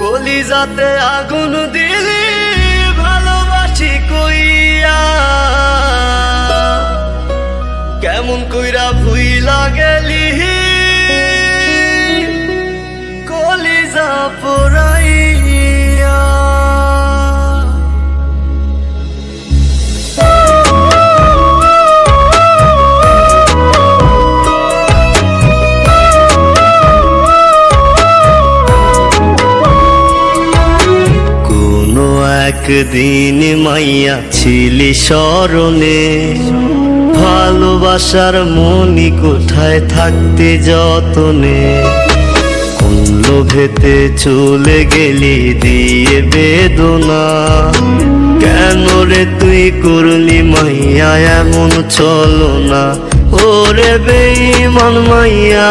কলিজাতে আগুন দিলি ভালোবাসি কইয়া, কেমন কইরা ভুইলা গেলি কলিজা পোড়াইয়া। একদিন মাইয়া ছিলি স্মরণে, ভালোবাসার মনি কোঠায় থাকতে যতনে, কোন লোভেতে চলে গেলি দিয়ে বেদনা। কেন রে তুই করলি মাইয়া এমন চলো না, ওরে বেঈমান মাইয়া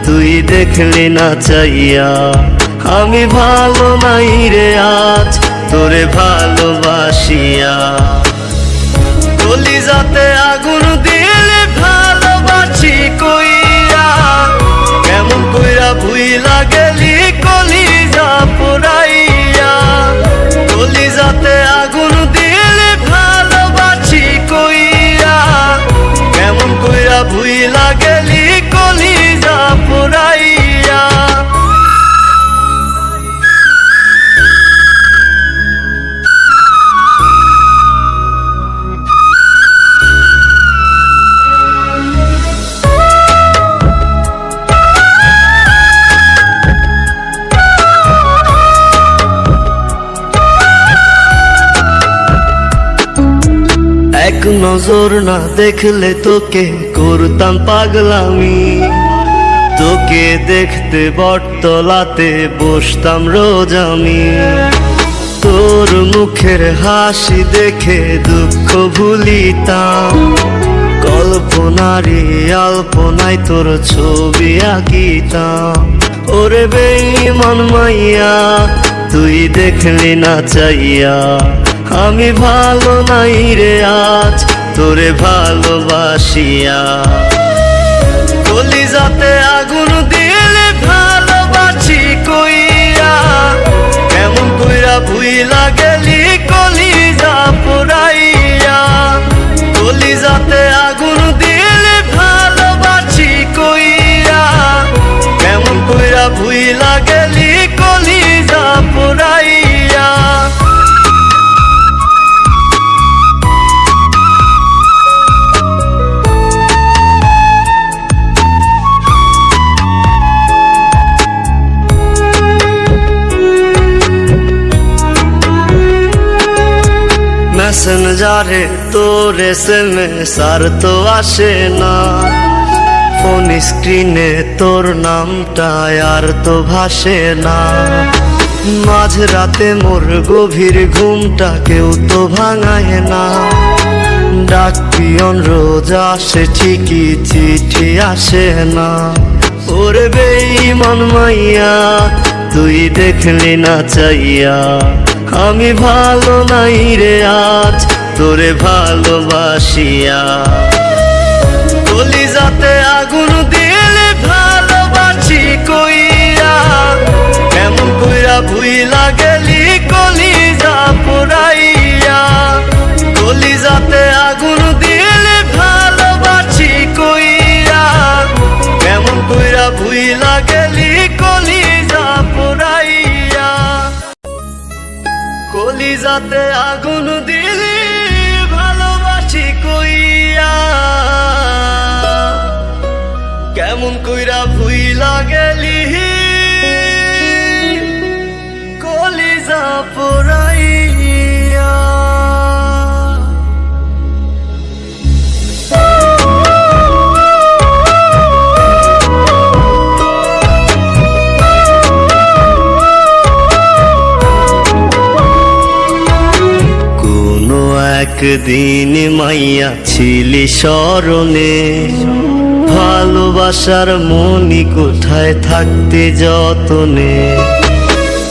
তুই দেখলি না চাইয়া। আমি ভালো নাই রে আজ তোরে ভালোবাসিয়া, কলিজাতে আগুন দিলে ভালোবাসি কইয়া, কেমন কইরা ভুইলা গেলি কলিজা পোড়াইয়া। কলিজাতে আগুন দিলে ভালোবাসি কইয়া, কেমন কইরা ভুইলা গেলি কলিজা পোড়াইয়া। এক নজর না দেখলে তোকে করতাম পাগলামি, তোকে দেখতে বটতলাতে বসতাম রোজ আমি। তোর মুখের হাসি দেখে দুঃখ ভুলিতাম, কল্পনারি আলপনায় তোর ছবি আঁকিতাম। ওরে বেঈমান মাইয়া তুই দেখলি না চাইয়া, আমি ভালো নাই রে আজ তোরে ভালোবাসিয়া। কলিজাতে আগুন দিলে ভালোবাসি কইয়া, কেমন কইরা ভুইলা গেলি কলিজা পোড়াইয়া। কলিজাতে আগুন দিলে ভালোবাসি কইয়া, কেমন কইরা ভুইলা গেলি কলিজা পোড়াইয়া। মেসেঞ্জারে তোর SMS আর তো আসে না, ফোন স্ক্রিনে তোর নামটা আর তো ভাসে না। মাঝরাতে মোর গভীর ঘুমটা কেউ তো ভাঙায় না, ডাক পিয়ন রোজ আসে ঠিকই চিঠি আসে না। ওরে বেঈমান মাইয়া তুই দেখলি না চাইয়া, আমি ভালো নাই রে আজ তোরে ভালোবাসিয়া। কলিজাতে আগুন দিলে ভালোবাসি কইয়া, কেমন কইরা ভুইলা গেলি কলিজা পোড়াইয়া। কলিজাতে আগুন দিলে ভালোবাসি কইয়া, কেমন কইরা ভুইলা গেলি কলিজা পোড়াইয়া। কলিজাতে আগুন দিলি ভালোবাসি কইয়া, কেমন কইরা ভুইলা গেলি কলিজা পোড়াইয়া। একদিন মাইয়া ছিলি স্মরণে, ভালোবাসার মনি কোঠায় থাকতে যতনে,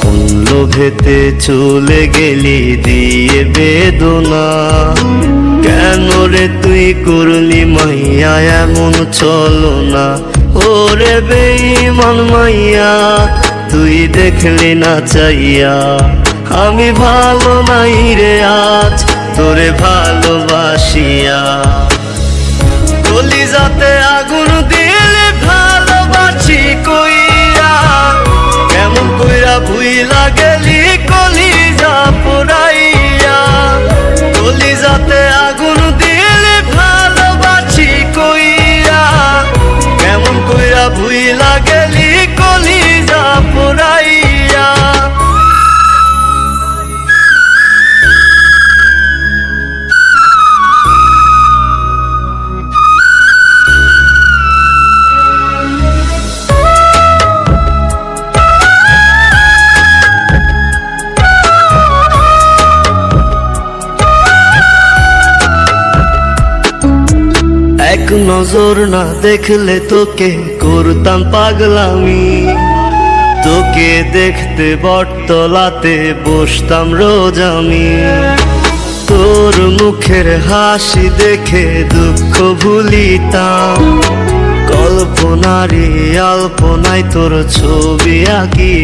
কোন লোভেতে চলে গেলি দিয়ে বেদনা। কেন রে তুই করলি মাইয়া এমন চলো না, ওরে বেঈমান মাইয়া তুই দেখলি না চাইয়া। আমি ভালো নাই রে আজ তোরে ভালোবাসিয়া। কলিজাতে আগুন দিলে ভালোবাসি কইরা, কেমন কইরা ভুইলা গেলি কলিজা পোড়াইয়া। কলিজাতে আগুন দিলে ভালোবাসি কইরা, কেমন কইরা ভুইলা গেলি কলিজা পোড়াইয়া। এক নজর না দেখলে তোকে করতাম পাগলামি। তোকে দেখতে বটতলাতে বসতাম রোজ আমি। তোর মুখের হাসি দেখে দুঃখ ভুলিতাম। কল্পনারই আলপনায় তোর ছবি আঁকি।